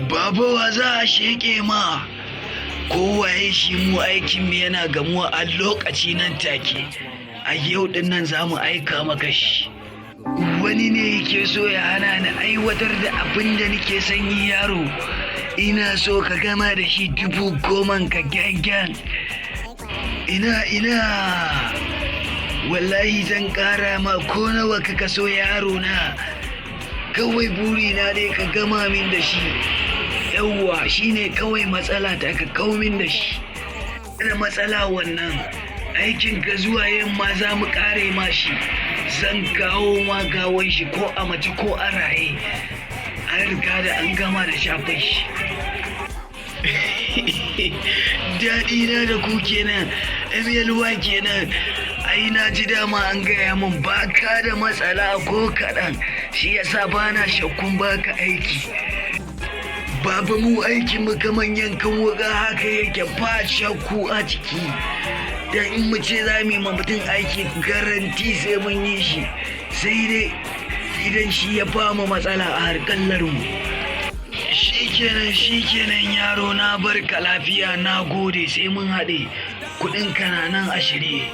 Babawa za a sheƙe ma. Kowaye shi mu aikin mu yana gamuwa a lokaci nan take. A yau din nan za mu aika maka shi. Wani ne yake so ya hana ni aiwatar da abin da nake son yi yaro. Ina so ka gama da shi 10,000 ka gyan. Ina. Wallahi zan ƙara ma ko nawa ka kaso yaro na. Kawai burina dai ka gama min da shi. Yawwa shine kawai matsala ta ka kawo min da shi. Da matsala wannan aikin ka zuwa yamma za mu kare ma shi. Zan kawo ma gawon shi ko a mace ko a raye. An riga da an gama da shafin shi. Daɗi na da ku kenan, MLY kenan. Ai na ji dama an gaya min baka da matsala ko kaɗan, shi yasa bana shakkun baka aiki. Baba mu aikin mu kaman yankan wuka haka yake ba shakku a ciki. Dan in mu ce za mu yi mutum aiki garanti sai mun yi shi. Sai dai idan shi ya ba mu matsala a harkallar mu. Shikenan yaro na barka lafiya, na gode sai mun haɗe. Kuɗin ka na nan a shirye.